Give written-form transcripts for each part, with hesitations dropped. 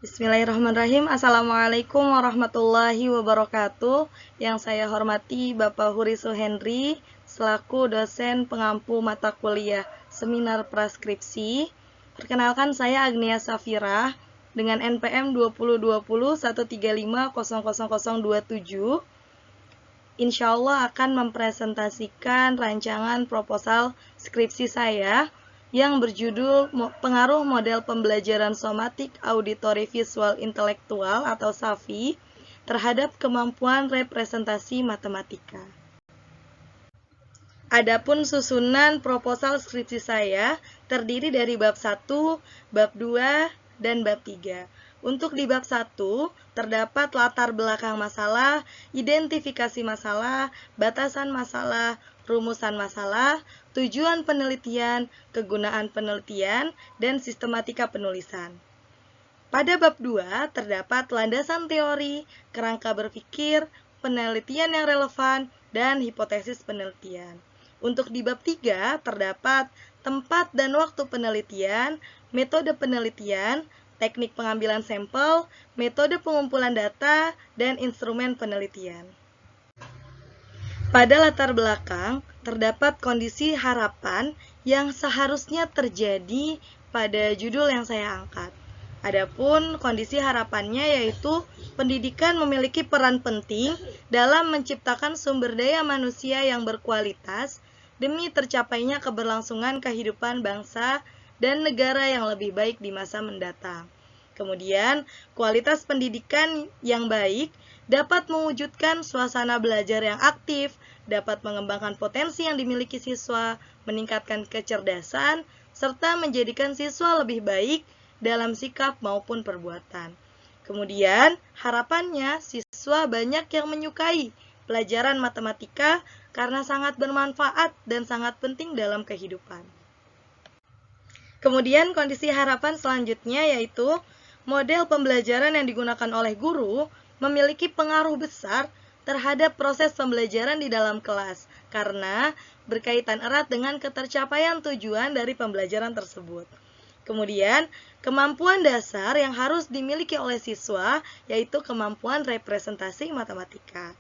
Bismillahirrahmanirrahim. Assalamualaikum warahmatullahi wabarakatuh. Yang saya hormati Bapak Hurisu Henry selaku dosen pengampu mata kuliah seminar praskripsi. Perkenalkan, saya Agnia Safira dengan NPM 202013500027. Insya Allah akan mempresentasikan rancangan proposal skripsi saya yang berjudul Pengaruh Model Pembelajaran Somatik Auditory Visual Intelektual atau SAVI terhadap kemampuan representasi matematika. Adapun susunan proposal skripsi saya terdiri dari bab 1, bab 2, dan bab 3. Untuk di bab 1, terdapat latar belakang masalah, identifikasi masalah, batasan masalah, rumusan masalah, tujuan penelitian, kegunaan penelitian, dan sistematika penulisan. Pada bab 2, terdapat landasan teori, kerangka berpikir, penelitian yang relevan, dan hipotesis penelitian. Untuk di bab 3, terdapat tempat dan waktu penelitian, metode penelitian, teknik pengambilan sampel, metode pengumpulan data, dan instrumen penelitian. Pada latar belakang, terdapat kondisi harapan yang seharusnya terjadi pada judul yang saya angkat. Adapun kondisi harapannya yaitu pendidikan memiliki peran penting dalam menciptakan sumber daya manusia yang berkualitas demi tercapainya keberlangsungan kehidupan bangsa dan negara yang lebih baik di masa mendatang. Kemudian, kualitas pendidikan yang baik dapat mewujudkan suasana belajar yang aktif, dapat mengembangkan potensi yang dimiliki siswa, meningkatkan kecerdasan, serta menjadikan siswa lebih baik dalam sikap maupun perbuatan. Kemudian, harapannya siswa banyak yang menyukai pelajaran matematika karena sangat bermanfaat dan sangat penting dalam kehidupan. Kemudian, kondisi harapan selanjutnya yaitu model pembelajaran yang digunakan oleh guru memiliki pengaruh besar terhadap proses pembelajaran di dalam kelas karena berkaitan erat dengan ketercapaian tujuan dari pembelajaran tersebut. Kemudian, kemampuan dasar yang harus dimiliki oleh siswa yaitu kemampuan representasi matematika.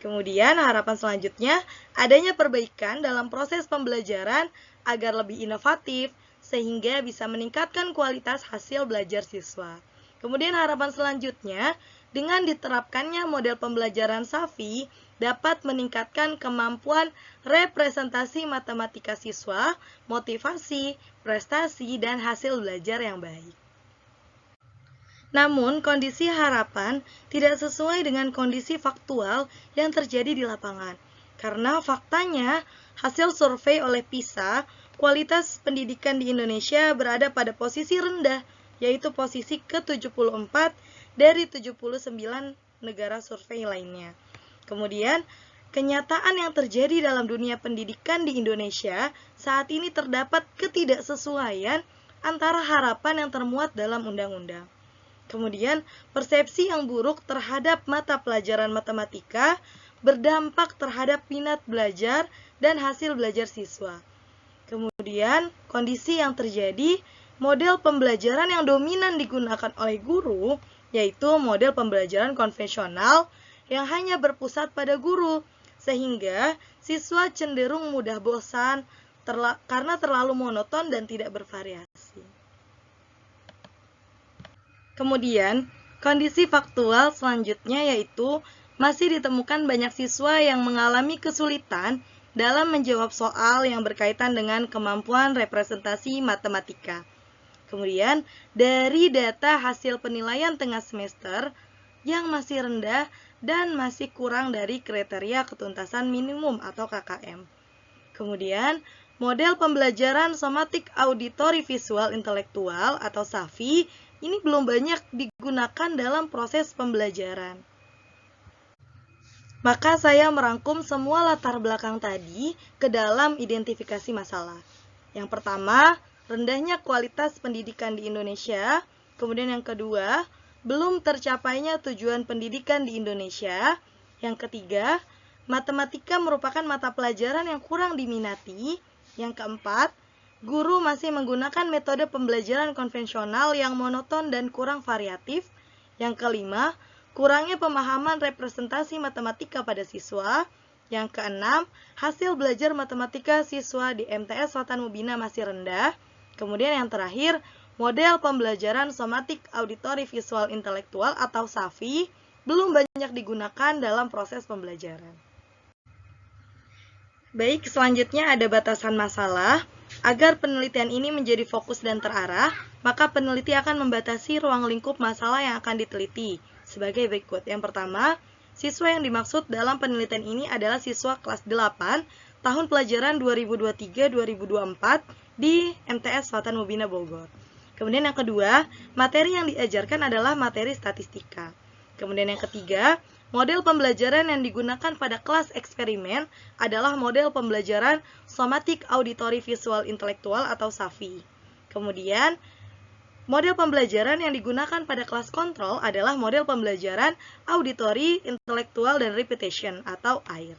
Kemudian, harapan selanjutnya adanya perbaikan dalam proses pembelajaran agar lebih inovatif sehingga bisa meningkatkan kualitas hasil belajar siswa. Kemudian, harapan selanjutnya dengan diterapkannya model pembelajaran SAVI dapat meningkatkan kemampuan representasi matematika siswa, motivasi, prestasi, dan hasil belajar yang baik. Namun, kondisi harapan tidak sesuai dengan kondisi faktual yang terjadi di lapangan. Karena faktanya, hasil survei oleh PISA, kualitas pendidikan di Indonesia berada pada posisi rendah, yaitu posisi ke-74 dari 79 negara survei lainnya. Kemudian, kenyataan yang terjadi dalam dunia pendidikan di Indonesia saat ini terdapat ketidaksesuaian antara harapan yang termuat dalam undang-undang. Kemudian, persepsi yang buruk terhadap mata pelajaran matematika berdampak terhadap minat belajar dan hasil belajar siswa. Kemudian, kondisi yang terjadi, model pembelajaran yang dominan digunakan oleh guru, yaitu model pembelajaran konvensional yang hanya berpusat pada guru, sehingga siswa cenderung mudah bosan karena terlalu monoton dan tidak bervariasi. Kemudian, kondisi faktual selanjutnya yaitu masih ditemukan banyak siswa yang mengalami kesulitan dalam menjawab soal yang berkaitan dengan kemampuan representasi matematika. Kemudian, dari data hasil penilaian tengah semester yang masih rendah dan masih kurang dari kriteria ketuntasan minimum atau KKM. Kemudian, model pembelajaran somatik auditory visual intelektual atau SAVI ini belum banyak digunakan dalam proses pembelajaran. Maka saya merangkum semua latar belakang tadi ke dalam identifikasi masalah. Yang pertama, rendahnya kualitas pendidikan di Indonesia. Kemudian yang kedua, belum tercapainya tujuan pendidikan di Indonesia. Yang ketiga, matematika merupakan mata pelajaran yang kurang diminati. Yang keempat, guru masih menggunakan metode pembelajaran konvensional yang monoton dan kurang variatif. Yang kelima, kurangnya pemahaman representasi matematika pada siswa. Yang keenam, hasil belajar matematika siswa di MTS Selatan Mubina masih rendah. Kemudian yang terakhir, model pembelajaran somatik auditory visual intelektual atau SAVI belum banyak digunakan dalam proses pembelajaran. Baik, selanjutnya ada batasan masalah. Agar penelitian ini menjadi fokus dan terarah, maka peneliti akan membatasi ruang lingkup masalah yang akan diteliti sebagai berikut. Yang pertama, siswa yang dimaksud dalam penelitian ini adalah siswa kelas 8 tahun pelajaran 2023-2024 di MTS Selatan Mubina Bogor. Kemudian yang kedua, materi yang diajarkan adalah materi statistika. Kemudian yang ketiga, model pembelajaran yang digunakan pada kelas eksperimen adalah model pembelajaran somatic auditory visual intelektual atau SAVI. Kemudian, model pembelajaran yang digunakan pada kelas kontrol adalah model pembelajaran auditory, intelektual, dan repetition atau AIR.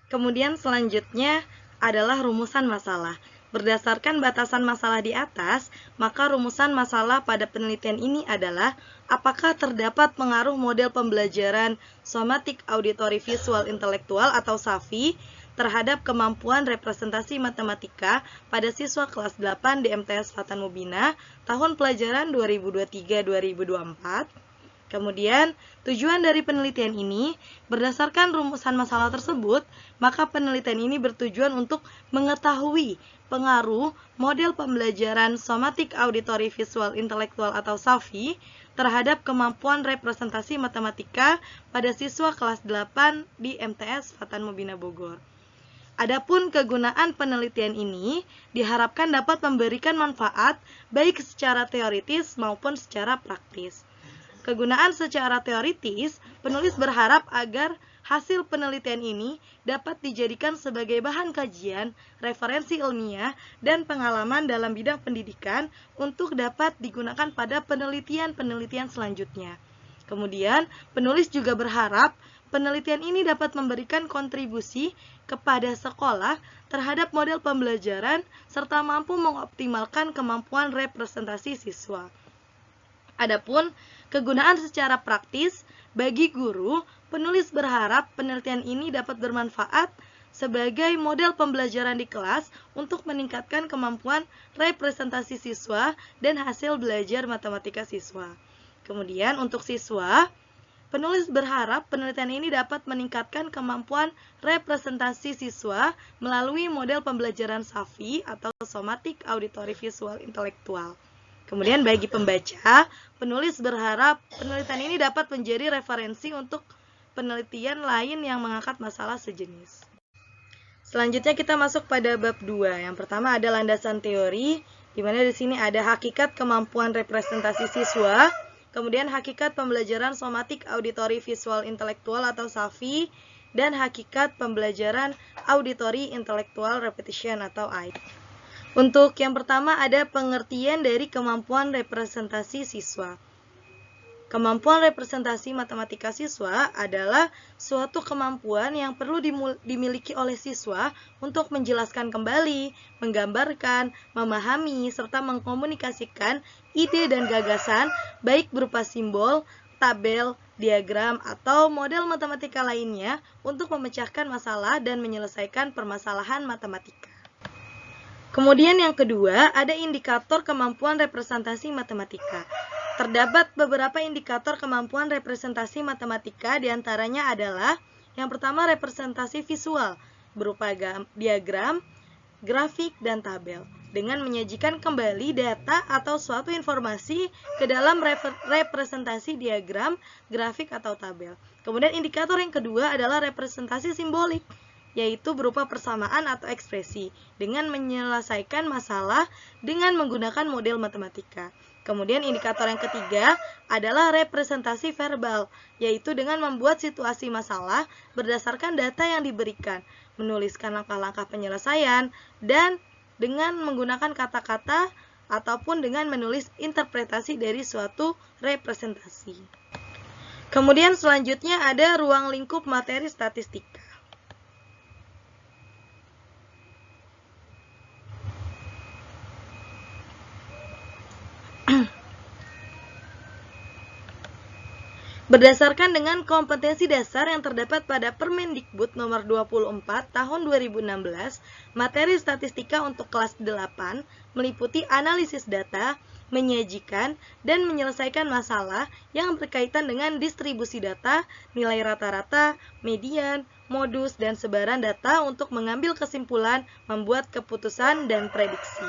Kemudian selanjutnya adalah rumusan masalah. Berdasarkan batasan masalah di atas, maka rumusan masalah pada penelitian ini adalah apakah terdapat pengaruh model pembelajaran somatic auditory visual intelektual atau SAVI terhadap kemampuan representasi matematika pada siswa kelas 8 di MTS Selatan Mubina tahun pelajaran 2023-2024. Kemudian, tujuan dari penelitian ini, berdasarkan rumusan masalah tersebut, maka penelitian ini bertujuan untuk mengetahui pengaruh model pembelajaran somatic auditory visual intelektual atau SAVI terhadap kemampuan representasi matematika pada siswa kelas 8 di MTS Selatan Mubina Bogor. Adapun kegunaan penelitian ini diharapkan dapat memberikan manfaat baik secara teoritis maupun secara praktis. Kegunaan secara teoritis, penulis berharap agar hasil penelitian ini dapat dijadikan sebagai bahan kajian, referensi ilmiah, dan pengalaman dalam bidang pendidikan untuk dapat digunakan pada penelitian-penelitian selanjutnya. Kemudian, penulis juga berharap penelitian ini dapat memberikan kontribusi kepada sekolah terhadap model pembelajaran serta mampu mengoptimalkan kemampuan representasi siswa. Adapun kegunaan secara praktis bagi guru, penulis berharap penelitian ini dapat bermanfaat sebagai model pembelajaran di kelas untuk meningkatkan kemampuan representasi siswa dan hasil belajar matematika siswa. Kemudian untuk siswa, penulis berharap penelitian ini dapat meningkatkan kemampuan representasi siswa melalui model pembelajaran SAVI atau Somatic Auditory Visual Intellectual. Kemudian bagi pembaca, penulis berharap penelitian ini dapat menjadi referensi untuk penelitian lain yang mengangkat masalah sejenis. Selanjutnya kita masuk pada bab 2. Yang pertama ada landasan teori, di mana di sini ada hakikat kemampuan representasi siswa, kemudian hakikat pembelajaran somatic auditory visual intelektual atau SAVI, dan hakikat pembelajaran auditory intellectual repetition atau AI. Untuk yang pertama ada pengertian dari kemampuan representasi siswa. Kemampuan representasi matematika siswa adalah suatu kemampuan yang perlu dimiliki oleh siswa untuk menjelaskan kembali, menggambarkan, memahami, serta mengkomunikasikan ide dan gagasan baik berupa simbol, tabel, diagram, atau model matematika lainnya untuk memecahkan masalah dan menyelesaikan permasalahan matematika. Kemudian yang kedua, ada indikator kemampuan representasi matematika. Terdapat beberapa indikator kemampuan representasi matematika, diantaranya adalah yang pertama representasi visual, berupa diagram, grafik, dan tabel, dengan menyajikan kembali data atau suatu informasi ke dalam representasi diagram, grafik, atau tabel. Kemudian indikator yang kedua adalah representasi simbolik, yaitu berupa persamaan atau ekspresi, dengan menyelesaikan masalah dengan menggunakan model matematika. Kemudian indikator yang ketiga adalah representasi verbal, yaitu dengan membuat situasi masalah berdasarkan data yang diberikan, menuliskan langkah-langkah penyelesaian, dan dengan menggunakan kata-kata ataupun dengan menulis interpretasi dari suatu representasi. Kemudian selanjutnya ada ruang lingkup materi statistika. Berdasarkan dengan kompetensi dasar yang terdapat pada Permendikbud nomor 24 tahun 2016, materi statistika untuk kelas 8 meliputi analisis data, menyajikan, dan menyelesaikan masalah yang berkaitan dengan distribusi data, nilai rata-rata, median, modus, dan sebaran data untuk mengambil kesimpulan, membuat keputusan, dan prediksi.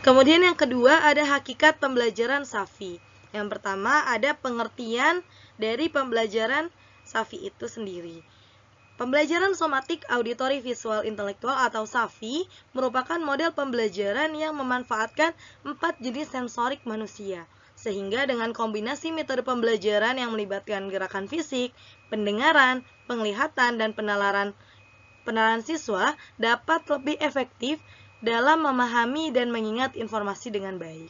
Kemudian yang kedua ada hakikat pembelajaran SAFI. Yang pertama ada pengertian dari pembelajaran SAFI itu sendiri. Pembelajaran somatik auditory visual intelektual atau SAFI merupakan model pembelajaran yang memanfaatkan 4 jenis sensorik manusia. Sehingga dengan kombinasi metode pembelajaran yang melibatkan gerakan fisik, pendengaran, penglihatan, dan penalaran siswa dapat lebih efektif dalam memahami dan mengingat informasi dengan baik.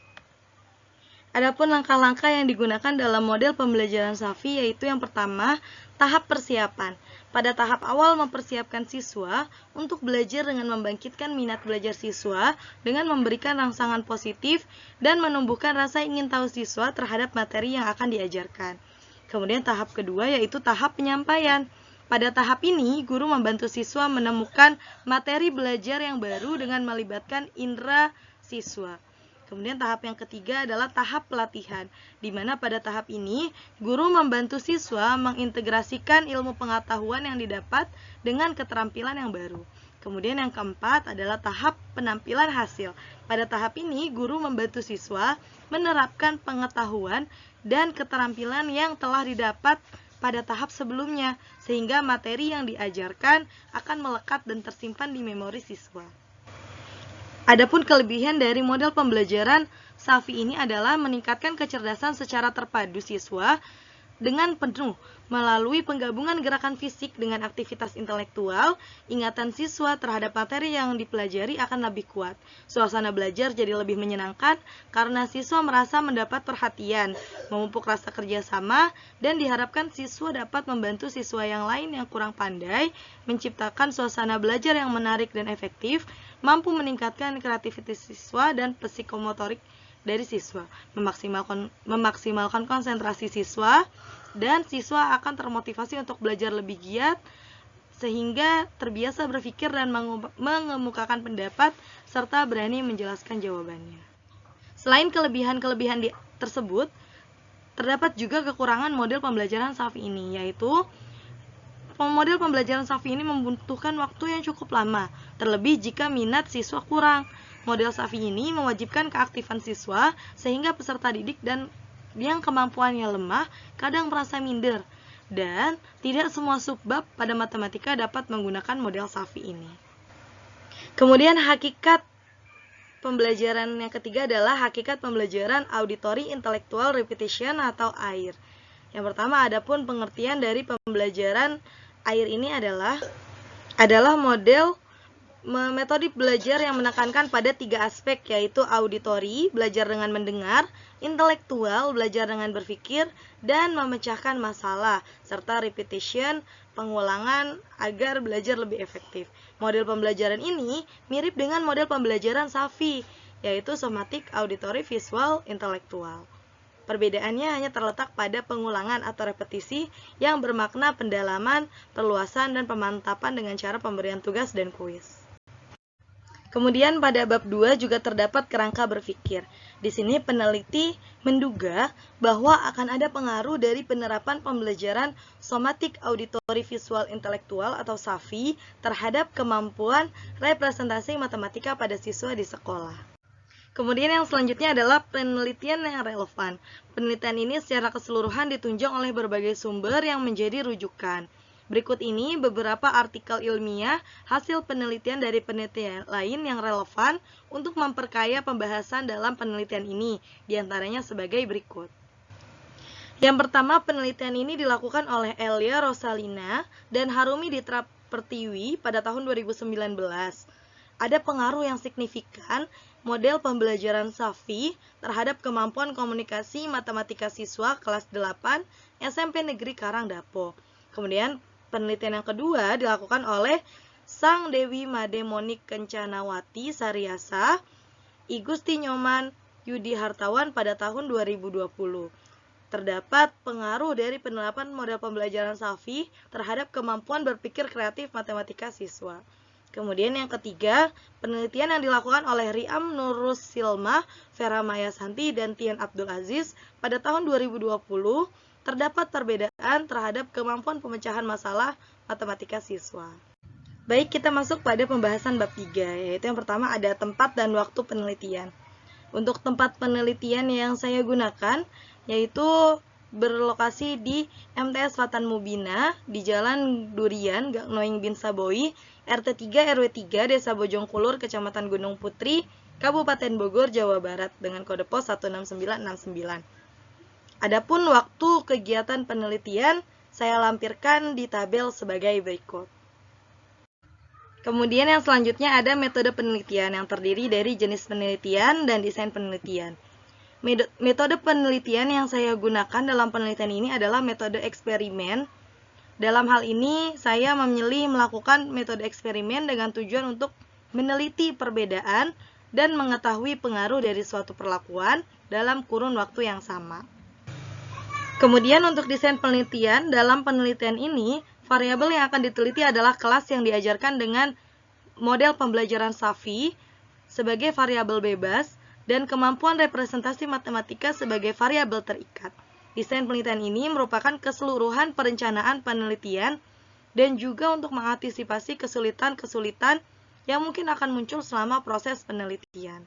Adapun langkah-langkah yang digunakan dalam model pembelajaran SAFI yaitu yang pertama, tahap persiapan. Pada tahap awal mempersiapkan siswa untuk belajar dengan membangkitkan minat belajar siswa dengan memberikan rangsangan positif dan menumbuhkan rasa ingin tahu siswa terhadap materi yang akan diajarkan. Kemudian tahap kedua yaitu tahap penyampaian. Pada tahap ini, guru membantu siswa menemukan materi belajar yang baru dengan melibatkan indera siswa. Kemudian tahap yang ketiga adalah tahap pelatihan, di mana pada tahap ini, guru membantu siswa mengintegrasikan ilmu pengetahuan yang didapat dengan keterampilan yang baru. Kemudian yang keempat adalah tahap penampilan hasil. Pada tahap ini, guru membantu siswa menerapkan pengetahuan dan keterampilan yang telah didapat pada tahap sebelumnya, sehingga materi yang diajarkan akan melekat dan tersimpan di memori siswa. Adapun kelebihan dari model pembelajaran SAFI ini adalah meningkatkan kecerdasan secara terpadu siswa dengan penuh melalui penggabungan gerakan fisik dengan aktivitas intelektual. Ingatan siswa terhadap materi yang dipelajari akan lebih kuat. Suasana belajar jadi lebih menyenangkan karena siswa merasa mendapat perhatian, memupuk rasa kerjasama, dan diharapkan siswa dapat membantu siswa yang lain yang kurang pandai menciptakan suasana belajar yang menarik dan efektif, mampu meningkatkan kreativitas siswa dan psikomotorik dari siswa, memaksimalkan konsentrasi siswa, dan siswa akan termotivasi untuk belajar lebih giat sehingga terbiasa berpikir dan mengemukakan pendapat serta berani menjelaskan jawabannya. Selain kelebihan-kelebihan tersebut, terdapat juga kekurangan model pembelajaran SAFI ini, yaitu model pembelajaran SAFI ini membutuhkan waktu yang cukup lama, terlebih jika minat siswa kurang. Model SAFI ini mewajibkan keaktifan siswa sehingga peserta didik dan yang kemampuannya lemah kadang merasa minder, dan tidak semua subbab pada matematika dapat menggunakan model SAFI ini. Kemudian hakikat pembelajaran yang ketiga adalah hakikat pembelajaran auditory intellectual repetition atau AIR. Yang pertama, adapun pengertian dari pembelajaran AIR ini adalah metode belajar yang menekankan pada 3 aspek, yaitu auditory, belajar dengan mendengar, intelektual, belajar dengan berpikir, dan memecahkan masalah, serta repetition, pengulangan agar belajar lebih efektif. Model pembelajaran ini mirip dengan model pembelajaran SAFI, yaitu somatic, auditory, visual, intelektual. Perbedaannya hanya terletak pada pengulangan atau repetisi yang bermakna pendalaman, perluasan, dan pemantapan dengan cara pemberian tugas dan kuis. Kemudian pada bab 2 juga terdapat kerangka berpikir. Di sini peneliti menduga bahwa akan ada pengaruh dari penerapan pembelajaran somatic auditory visual intelektual atau SAFI terhadap kemampuan representasi matematika pada siswa di sekolah. Kemudian yang selanjutnya adalah penelitian yang relevan. Penelitian ini secara keseluruhan ditunjang oleh berbagai sumber yang menjadi rujukan. Berikut ini beberapa artikel ilmiah hasil penelitian dari penelitian lain yang relevan untuk memperkaya pembahasan dalam penelitian ini, diantaranya sebagai berikut. Yang pertama, penelitian ini dilakukan oleh Elia Rosalina dan Harumi Ditra Pertiwi pada tahun 2019. Ada pengaruh yang signifikan model pembelajaran SAFI terhadap kemampuan komunikasi matematika siswa kelas 8 SMP Negeri Karangdapo. Kemudian penelitian yang kedua dilakukan oleh Sang Dewi Made Monik Kencanawati Sariasa, I Gusti Nyoman Yudi Hartawan pada tahun 2020. terdapat pengaruh dari penerapan model pembelajaran Safi terhadap kemampuan berpikir kreatif matematika siswa. Kemudian yang ketiga, penelitian yang dilakukan oleh Riam Nurus Silma, Vera Mayasanti, dan Tian Abdul Aziz pada tahun 2020 terdapat perbedaan terhadap kemampuan pemecahan masalah matematika siswa. Baik, kita masuk pada pembahasan bab 3, yaitu yang pertama ada tempat dan waktu penelitian. Untuk tempat penelitian yang saya gunakan, yaitu berlokasi di MTS Fatan Mubina, di Jalan Durian, Gang Noing bin Saboi, RT 3 RW 3, Desa Bojongkulur, Kecamatan Gunung Putri, Kabupaten Bogor, Jawa Barat, dengan kode pos 16969. Adapun waktu kegiatan penelitian, saya lampirkan di tabel sebagai berikut. Kemudian yang selanjutnya ada metode penelitian yang terdiri dari jenis penelitian dan desain penelitian. Metode penelitian yang saya gunakan dalam penelitian ini adalah metode eksperimen. Dalam hal ini, saya memilih melakukan metode eksperimen dengan tujuan untuk meneliti perbedaan dan mengetahui pengaruh dari suatu perlakuan dalam kurun waktu yang sama. Kemudian untuk desain penelitian, dalam penelitian ini, variabel yang akan diteliti adalah kelas yang diajarkan dengan model pembelajaran Safi sebagai variabel bebas dan kemampuan representasi matematika sebagai variabel terikat. Desain penelitian ini merupakan keseluruhan perencanaan penelitian dan juga untuk mengantisipasi kesulitan-kesulitan yang mungkin akan muncul selama proses penelitian.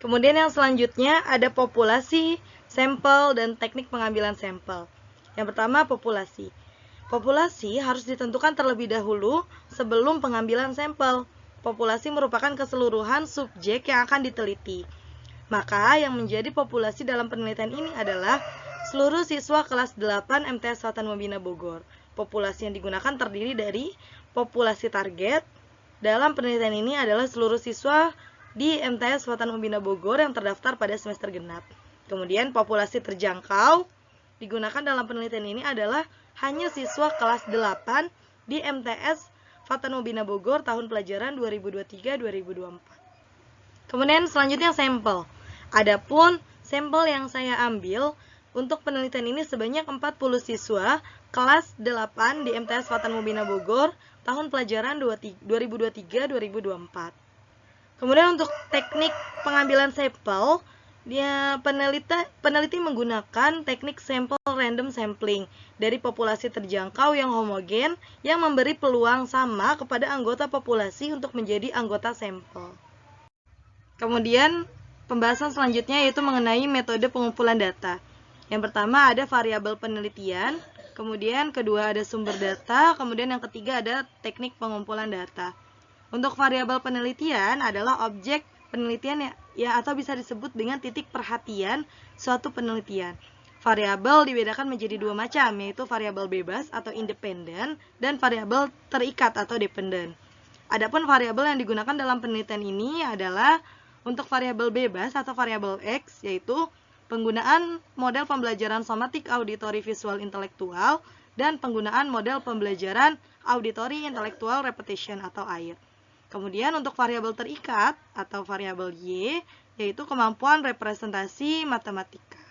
Kemudian yang selanjutnya ada populasi, sampel, dan teknik pengambilan sampel. Yang pertama, populasi. Populasi harus ditentukan terlebih dahulu sebelum pengambilan sampel. Populasi merupakan keseluruhan subjek yang akan diteliti. Maka yang menjadi populasi dalam penelitian ini adalah seluruh siswa kelas 8 MTS Fatan Mubina Bogor. Populasi yang digunakan terdiri dari populasi target. Dalam penelitian ini adalah seluruh siswa di MTS Fatan Mubina Bogor yang terdaftar pada semester genap. Kemudian populasi terjangkau digunakan dalam penelitian ini adalah hanya siswa kelas 8 di MTS Fatan Mubina Bogor tahun pelajaran 2023-2024. Kemudian selanjutnya sampel. Adapun sampel yang saya ambil untuk penelitian ini sebanyak 40 siswa kelas 8 di MTS Fatan Mubina Bogor tahun pelajaran 2023-2024. Kemudian untuk teknik pengambilan sampel, peneliti menggunakan teknik sampel random sampling dari populasi terjangkau yang homogen yang memberi peluang sama kepada anggota populasi untuk menjadi anggota sampel. Kemudian pembahasan selanjutnya yaitu mengenai metode pengumpulan data. Yang pertama ada variabel penelitian, kemudian kedua ada sumber data, kemudian yang ketiga ada teknik pengumpulan data. Untuk variabel penelitian adalah objek penelitian ya atau bisa disebut dengan titik perhatian suatu penelitian. Variabel dibedakan menjadi dua macam, yaitu variabel bebas atau independen dan variabel terikat atau dependen. Adapun variabel yang digunakan dalam penelitian ini adalah untuk variabel bebas atau variabel X, yaitu penggunaan model pembelajaran somatik auditory visual intelektual dan penggunaan model pembelajaran auditory intelektual repetition atau AIR. Kemudian untuk variabel terikat atau variabel Y, yaitu kemampuan representasi matematika.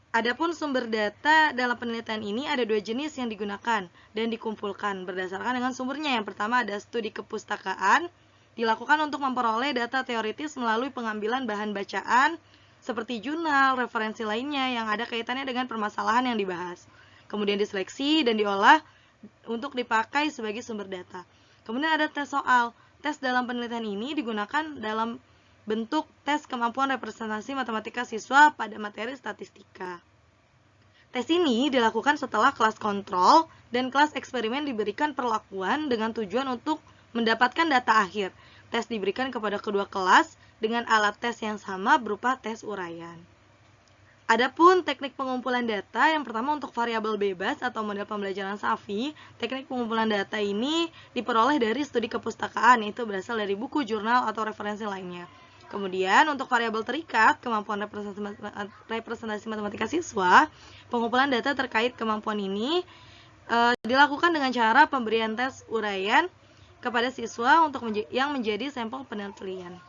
Adapun sumber data dalam penelitian ini ada dua jenis yang digunakan dan dikumpulkan berdasarkan dengan sumbernya. Yang pertama ada studi kepustakaan, dilakukan untuk memperoleh data teoritis melalui pengambilan bahan bacaan seperti jurnal, referensi lainnya yang ada kaitannya dengan permasalahan yang dibahas. Kemudian diseleksi dan diolah untuk dipakai sebagai sumber data. Kemudian ada tes soal. Tes dalam penelitian ini digunakan dalam bentuk tes kemampuan representasi matematika siswa pada materi statistika. Tes ini dilakukan setelah kelas kontrol dan kelas eksperimen diberikan perlakuan dengan tujuan untuk mendapatkan data akhir. Tes diberikan kepada kedua kelas dengan alat tes yang sama berupa tes uraian. Adapun teknik pengumpulan data, yang pertama untuk variabel bebas atau model pembelajaran Safi, teknik pengumpulan data ini diperoleh dari studi kepustakaan, yaitu berasal dari buku, jurnal, atau referensi lainnya. Kemudian untuk variabel terikat, kemampuan representasi matematika siswa, pengumpulan data terkait kemampuan ini dilakukan dengan cara pemberian tes uraian kepada siswa untuk yang menjadi sampel penelitian.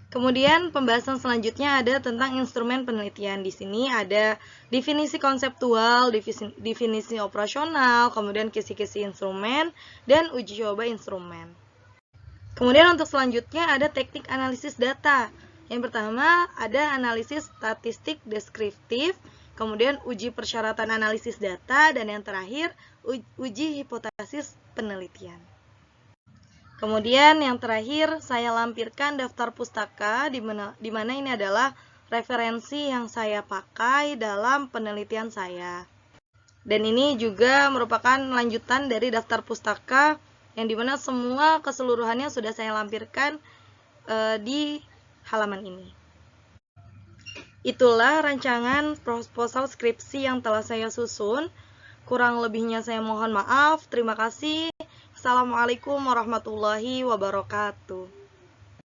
Kemudian pembahasan selanjutnya ada tentang instrumen penelitian. Di sini ada definisi konseptual, definisi operasional, kemudian kisi-kisi instrumen, dan uji coba instrumen. Kemudian untuk selanjutnya ada teknik analisis data. Yang pertama ada analisis statistik deskriptif, kemudian uji persyaratan analisis data, dan yang terakhir uji hipotesis penelitian. Kemudian yang terakhir saya lampirkan daftar pustaka di mana ini adalah referensi yang saya pakai dalam penelitian saya. Dan ini juga merupakan lanjutan dari daftar pustaka yang dimana semua keseluruhannya sudah saya lampirkan di halaman ini. Itulah rancangan proposal skripsi yang telah saya susun. Kurang lebihnya saya mohon maaf. Terima kasih. Assalamualaikum warahmatullahi wabarakatuh.